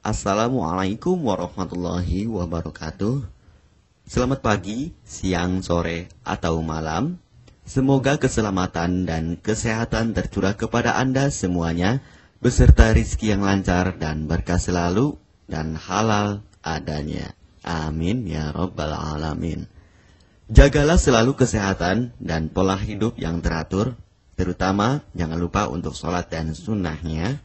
Assalamualaikum warahmatullahi wabarakatuh. Selamat pagi, siang, sore, atau malam. Semoga keselamatan dan kesehatan tercurah kepada Anda semuanya, beserta rizki yang lancar dan berkah selalu, dan halal adanya. Amin ya rabbal alamin. Jagalah selalu kesehatan dan pola hidup yang teratur, terutama jangan lupa untuk sholat dan sunnahnya.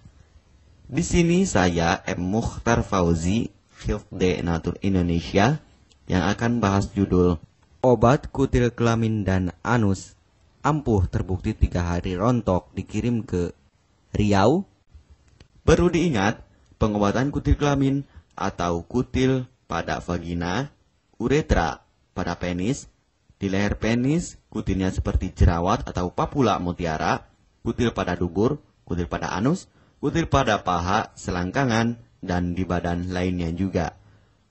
Di sini saya M. Mukhtar Fauzi, Hifdz Natur Indonesia, yang akan bahas judul Obat Kutil Kelamin dan Anus ampuh terbukti 3 hari rontok dikirim ke Riau. Perlu diingat, pengobatan kutil kelamin atau kutil pada vagina, uretra pada penis, di leher penis, kutilnya seperti jerawat atau papula mutiara, kutil pada dubur, kutil pada anus, kutil pada paha, selangkangan, dan di badan lainnya juga.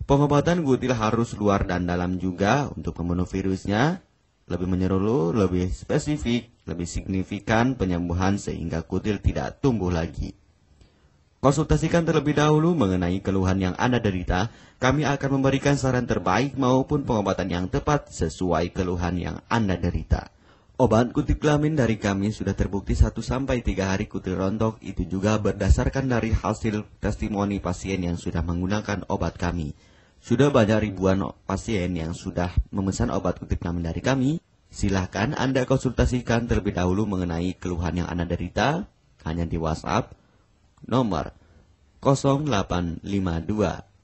Pengobatan kutil harus luar dan dalam juga untuk membunuh virusnya, lebih menyeluruh, lebih spesifik, lebih signifikan penyembuhan sehingga kutil tidak tumbuh lagi. Konsultasikan terlebih dahulu mengenai keluhan yang Anda derita, kami akan memberikan saran terbaik maupun pengobatan yang tepat sesuai keluhan yang Anda derita. Obat kutil kelamin dari kami sudah terbukti 1-3 hari kutil rontok, itu juga berdasarkan dari hasil testimoni pasien yang sudah menggunakan obat kami. Sudah banyak ribuan pasien yang sudah memesan obat kutil kelamin dari kami. Silahkan Anda konsultasikan terlebih dahulu mengenai keluhan yang Anda derita, hanya di WhatsApp nomor 0852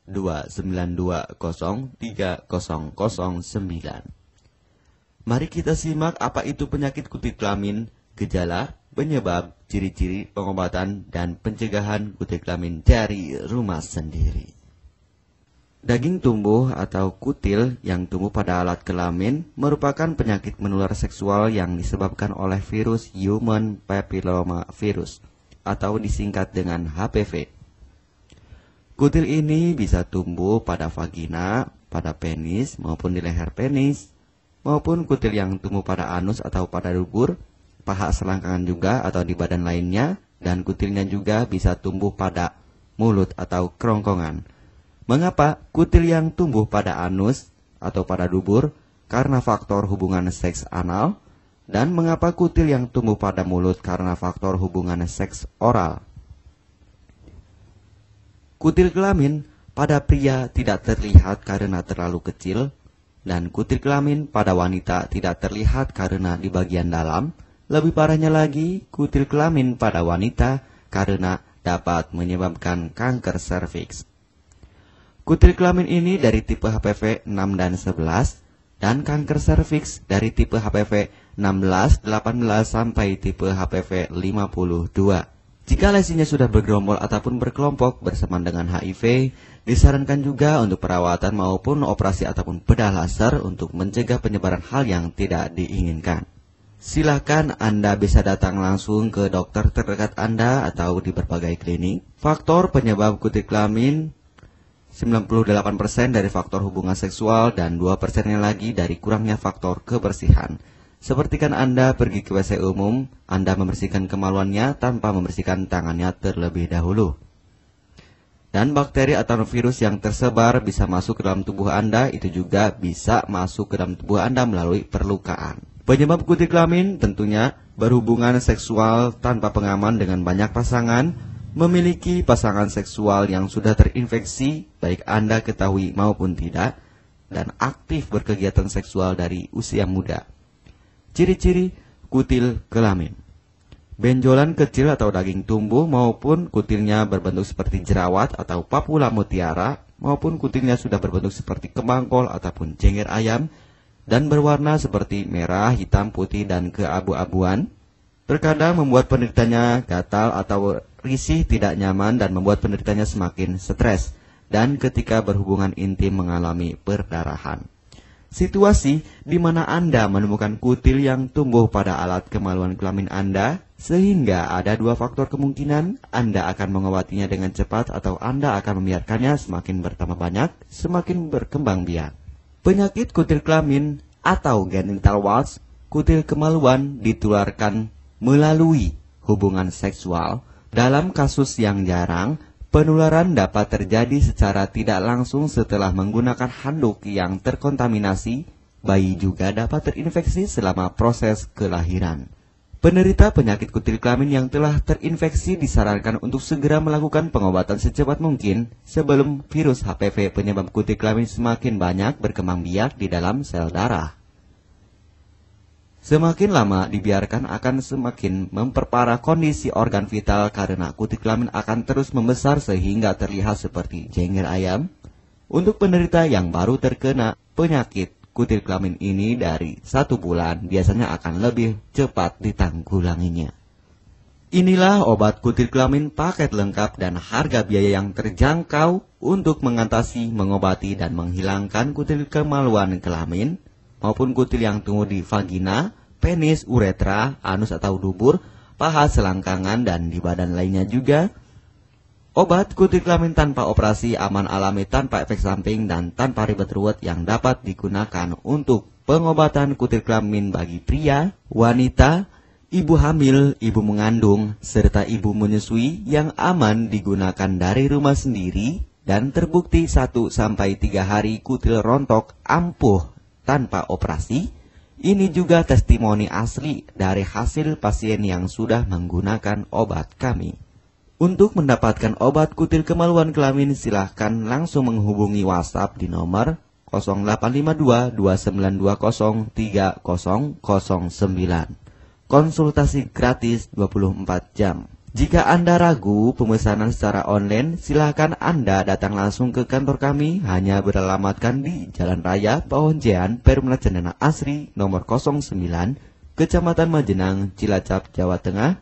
292 03009. Mari kita simak apa itu penyakit kutil kelamin, gejala, penyebab, ciri-ciri, pengobatan, dan pencegahan kutil kelamin dari rumah sendiri. Daging tumbuh atau kutil yang tumbuh pada alat kelamin merupakan penyakit menular seksual yang disebabkan oleh virus Human Papilloma Virus atau disingkat dengan HPV. Kutil ini bisa tumbuh pada vagina, pada penis, maupun di leher penis, maupun kutil yang tumbuh pada anus atau pada dubur, paha selangkangan juga atau di badan lainnya, dan kutilnya juga bisa tumbuh pada mulut atau kerongkongan. Mengapa kutil yang tumbuh pada anus atau pada dubur? Karena faktor hubungan seks anal. Dan mengapa kutil yang tumbuh pada mulut? Karena faktor hubungan seks oral. Kutil kelamin pada pria tidak terlihat karena terlalu kecil, dan kutil kelamin pada wanita tidak terlihat karena di bagian dalam. Lebih parahnya lagi, kutil kelamin pada wanita karena dapat menyebabkan kanker serviks. Kutil kelamin ini dari tipe HPV 6 dan 11, dan kanker serviks dari tipe HPV 16, 18, sampai tipe HPV 52. Jika lesinya sudah bergerombol ataupun berkelompok bersamaan dengan HIV, disarankan juga untuk perawatan maupun operasi ataupun bedah laser untuk mencegah penyebaran hal yang tidak diinginkan. Silakan Anda bisa datang langsung ke dokter terdekat Anda atau di berbagai klinik. Faktor penyebab kutil kelamin 98% dari faktor hubungan seksual dan 2%-nya lagi dari kurangnya faktor kebersihan. Sepertikan Anda pergi ke WC umum, Anda membersihkan kemaluannya tanpa membersihkan tangannya terlebih dahulu. Dan bakteri atau virus yang tersebar bisa masuk ke dalam tubuh Anda, itu juga bisa masuk ke dalam tubuh Anda melalui perlukaan. Penyebab kutil kelamin tentunya berhubungan seksual tanpa pengaman dengan banyak pasangan, memiliki pasangan seksual yang sudah terinfeksi, baik Anda ketahui maupun tidak, dan aktif berkegiatan seksual dari usia muda. Ciri-ciri kutil kelamin: benjolan kecil atau daging tumbuh maupun kutilnya berbentuk seperti jerawat atau papula mutiara, maupun kutilnya sudah berbentuk seperti kembang kol ataupun cengir ayam, dan berwarna seperti merah, hitam, putih, dan keabu-abuan. Terkadang membuat penderitanya gatal atau risih, tidak nyaman, dan membuat penderitanya semakin stres, dan ketika berhubungan intim mengalami perdarahan. Situasi di mana Anda menemukan kutil yang tumbuh pada alat kemaluan kelamin Anda, sehingga ada 2 faktor kemungkinan: Anda akan mengobatinya dengan cepat atau Anda akan membiarkannya semakin bertambah banyak, semakin berkembang biak. Penyakit kutil kelamin atau genital warts, kutil kemaluan, ditularkan melalui hubungan seksual. Dalam kasus yang jarang, Penularan dapat terjadi secara tidak langsung setelah menggunakan handuk yang terkontaminasi. Bayi juga dapat terinfeksi selama proses kelahiran. Penderita penyakit kutil kelamin yang telah terinfeksi disarankan untuk segera melakukan pengobatan secepat mungkin sebelum virus HPV penyebab kutil kelamin semakin banyak berkembang biak di dalam sel darah. Semakin lama dibiarkan akan semakin memperparah kondisi organ vital karena kutil kelamin akan terus membesar sehingga terlihat seperti jengger ayam. Untuk penderita yang baru terkena penyakit kutil kelamin ini dari 1 bulan biasanya akan lebih cepat ditanggulanginya. Inilah obat kutil kelamin paket lengkap dan harga biaya yang terjangkau untuk mengatasi, mengobati, dan menghilangkan kutil kemaluan kelamin maupun kutil yang tumbuh di vagina, penis, uretra, anus atau dubur, paha, selangkangan, dan di badan lainnya juga. Obat kutil kelamin tanpa operasi, aman alami, tanpa efek samping, dan tanpa ribet ruwet yang dapat digunakan untuk pengobatan kutil kelamin bagi pria, wanita, ibu hamil, ibu mengandung, serta ibu menyusui yang aman digunakan dari rumah sendiri dan terbukti 1-3 hari kutil rontok ampuh tanpa operasi. Ini juga testimoni asli dari hasil pasien yang sudah menggunakan obat kami. Untuk mendapatkan obat kutil kemaluan kelamin, silahkan langsung menghubungi WhatsApp di nomor 0852 2920 3009. Konsultasi gratis 24 jam. Jika Anda ragu pemesanan secara online, silahkan Anda datang langsung ke kantor kami, hanya beralamatkan di Jalan Raya Pahonjean, Perumna Cendana Asri, nomor 09, Kecamatan Majenang, Cilacap, Jawa Tengah,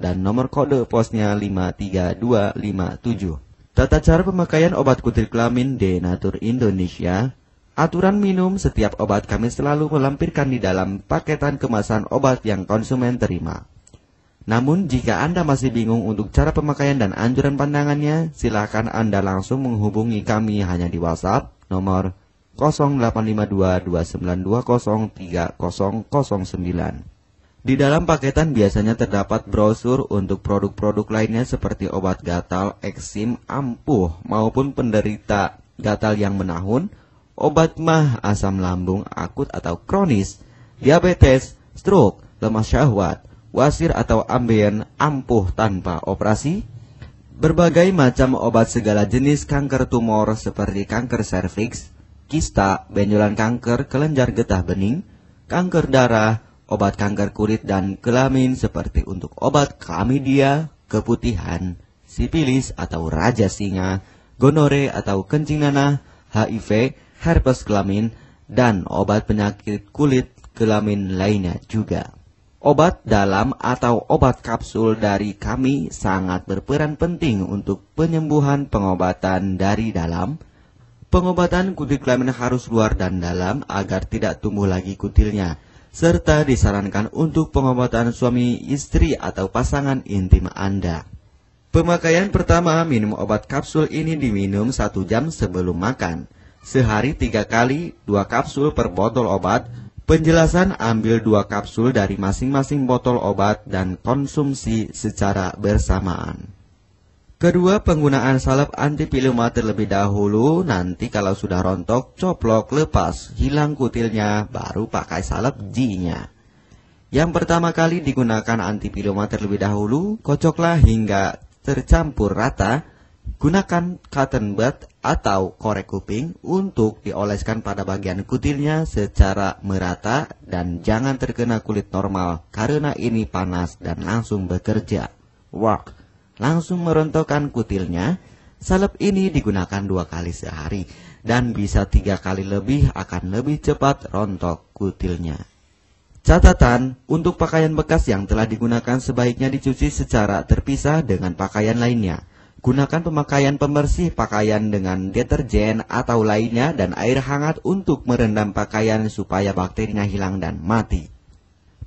dan nomor kode posnya 53257. Tata cara pemakaian obat kutil kelamin Denatur Indonesia. Aturan minum setiap obat kami selalu melampirkan di dalam paketan kemasan obat yang konsumen terima. Namun jika Anda masih bingung untuk cara pemakaian dan anjuran pandangannya, silakan Anda langsung menghubungi kami hanya di WhatsApp nomor 0852 2920 3009. Di dalam paketan biasanya terdapat brosur untuk produk-produk lainnya seperti obat gatal, eksim, ampuh, maupun penderita gatal yang menahun, obat mah, asam lambung akut atau kronis, diabetes, stroke, lemah syahwat, wasir atau ambeien ampuh tanpa operasi, berbagai macam obat segala jenis kanker tumor seperti kanker serviks, kista, benjolan kanker, kelenjar getah bening, kanker darah, obat kanker kulit dan kelamin seperti untuk obat klamidia, keputihan, sipilis atau raja singa, gonore atau kencing nanah, HIV, herpes kelamin, dan obat penyakit kulit kelamin lainnya juga. Obat dalam atau obat kapsul dari kami sangat berperan penting untuk penyembuhan pengobatan dari dalam. Pengobatan kutil kelamin harus luar dan dalam agar tidak tumbuh lagi kutilnya, serta disarankan untuk pengobatan suami, istri, atau pasangan intim Anda. Pemakaian pertama, minum obat kapsul ini diminum 1 jam sebelum makan. Sehari 3 kali, 2 kapsul per botol obat. Penjelasan, ambil 2 kapsul dari masing-masing botol obat dan konsumsi secara bersamaan. Kedua, penggunaan salep antipiluma terlebih dahulu, nanti kalau sudah rontok, coplok, lepas, hilang kutilnya, baru pakai salep G-nya. Yang pertama kali digunakan antipiluma terlebih dahulu, kocoklah hingga tercampur rata, gunakan cotton bud atau korek kuping untuk dioleskan pada bagian kutilnya secara merata dan jangan terkena kulit normal, karena ini panas dan langsung bekerja. Langsung merontokkan kutilnya. Salep ini digunakan 2 kali sehari dan bisa 3 kali lebih akan lebih cepat rontok kutilnya. Catatan, untuk pakaian bekas yang telah digunakan sebaiknya dicuci secara terpisah dengan pakaian lainnya. Gunakan pemakaian pembersih pakaian dengan deterjen atau lainnya dan air hangat untuk merendam pakaian supaya bakterinya hilang dan mati.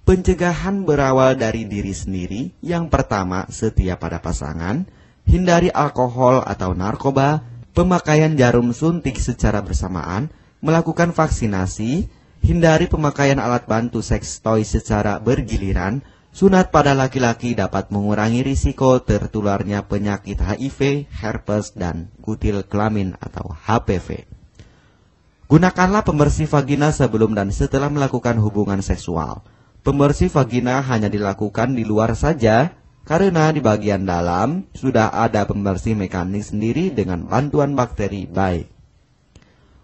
Pencegahan berawal dari diri sendiri. Yang pertama, setia pada pasangan, hindari alkohol atau narkoba, pemakaian jarum suntik secara bersamaan, melakukan vaksinasi, hindari pemakaian alat bantu seks toy secara bergiliran, Sunat pada laki-laki dapat mengurangi risiko tertularnya penyakit HIV, herpes, dan kutil kelamin atau HPV. Gunakanlah pembersih vagina sebelum dan setelah melakukan hubungan seksual. Pembersih vagina hanya dilakukan di luar saja, karena di bagian dalam sudah ada pembersih mekanik sendiri dengan bantuan bakteri baik.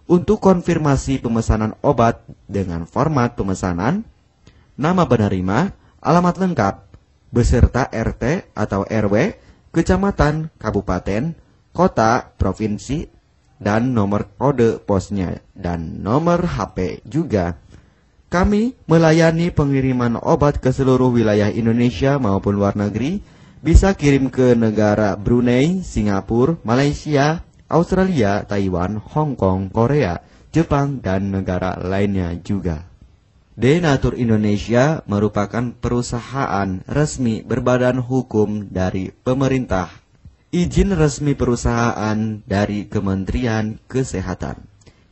Untuk konfirmasi pemesanan obat dengan format pemesanan, nama penerima, alamat lengkap, beserta RT atau RW, kecamatan, kabupaten, kota, provinsi, dan nomor kode posnya, dan nomor HP juga. Kami melayani pengiriman obat ke seluruh wilayah Indonesia maupun luar negeri, bisa kirim ke negara Brunei, Singapura, Malaysia, Australia, Taiwan, Hong Kong, Korea, Jepang, dan negara lainnya juga. Denatur Indonesia merupakan perusahaan resmi berbadan hukum dari pemerintah. Izin resmi perusahaan dari Kementerian Kesehatan,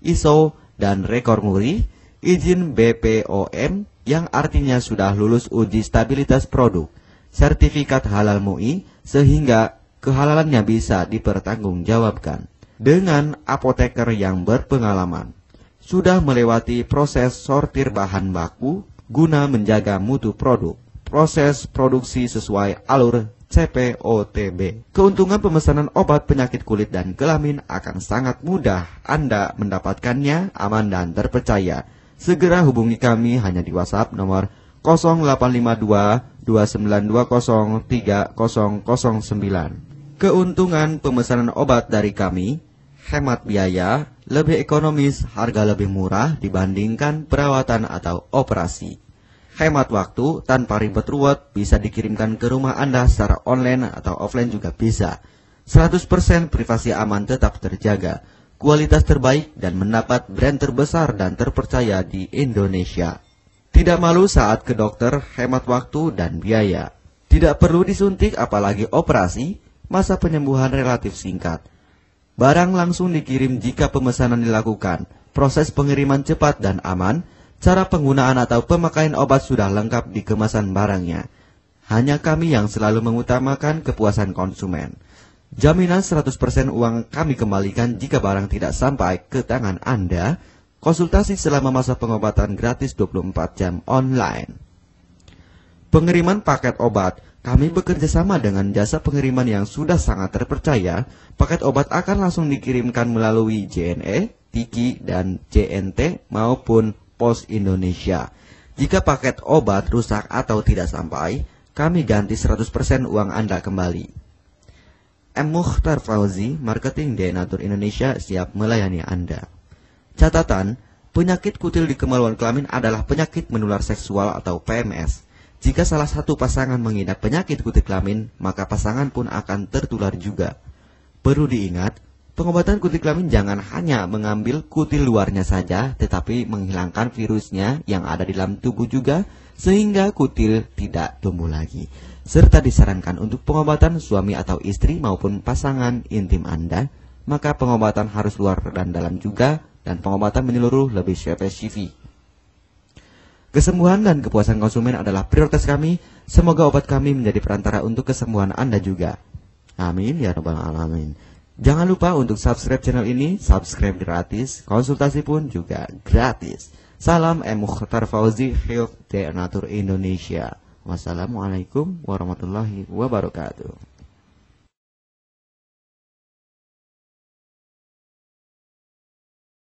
ISO dan rekor muri, izin BPOM yang artinya sudah lulus uji stabilitas produk, sertifikat halal MUI sehingga kehalalannya bisa dipertanggungjawabkan. Dengan apoteker yang berpengalaman, sudah melewati proses sortir bahan baku guna menjaga mutu produk, proses produksi sesuai alur CPOTB. Keuntungan pemesanan obat penyakit kulit dan kelamin akan sangat mudah. Anda mendapatkannya aman dan terpercaya. Segera hubungi kami hanya di WhatsApp nomor 0852 2920 3009. Keuntungan pemesanan obat dari kami, hemat biaya, lebih ekonomis, harga lebih murah dibandingkan perawatan atau operasi. Hemat waktu tanpa ribet ruwet, bisa dikirimkan ke rumah Anda secara online atau offline juga bisa. 100% privasi aman tetap terjaga, kualitas terbaik dan mendapat brand terbesar dan terpercaya di Indonesia. Tidak malu saat ke dokter, hemat waktu dan biaya. Tidak perlu disuntik apalagi operasi, masa penyembuhan relatif singkat. Barang langsung dikirim jika pemesanan dilakukan, proses pengiriman cepat dan aman. Cara penggunaan atau pemakaian obat sudah lengkap di kemasan barangnya. Hanya kami yang selalu mengutamakan kepuasan konsumen. Jaminan 100% uang kami kembalikan jika barang tidak sampai ke tangan Anda. Konsultasi selama masa pengobatan gratis 24 jam online. Pengiriman paket obat. Kami bekerja sama dengan jasa pengiriman yang sudah sangat terpercaya. Paket obat akan langsung dikirimkan melalui JNE, Tiki, dan JNT maupun Pos Indonesia. Jika paket obat rusak atau tidak sampai, kami ganti 100% uang Anda kembali. M. Mukhtar Fauzi, Marketing Denatur Indonesia, siap melayani Anda. Catatan, penyakit kutil di kemaluan kelamin adalah penyakit menular seksual atau PMS. Jika salah satu pasangan mengidap penyakit kutil kelamin, maka pasangan pun akan tertular juga. Perlu diingat, pengobatan kutil kelamin jangan hanya mengambil kutil luarnya saja, tetapi menghilangkan virusnya yang ada di dalam tubuh juga, sehingga kutil tidak tumbuh lagi. Serta disarankan untuk pengobatan suami atau istri maupun pasangan intim Anda, maka pengobatan harus luar dan dalam juga, dan pengobatan menyeluruh lebih spesifik. Kesembuhan dan kepuasan konsumen adalah prioritas kami. Semoga obat kami menjadi perantara untuk kesembuhan Anda juga. Amin ya rabbal alamin. Jangan lupa untuk subscribe channel ini, subscribe gratis, konsultasi pun juga gratis. Salam M. Mukhtar Fauzi, Health Denatur Indonesia. Wassalamualaikum warahmatullahi wabarakatuh.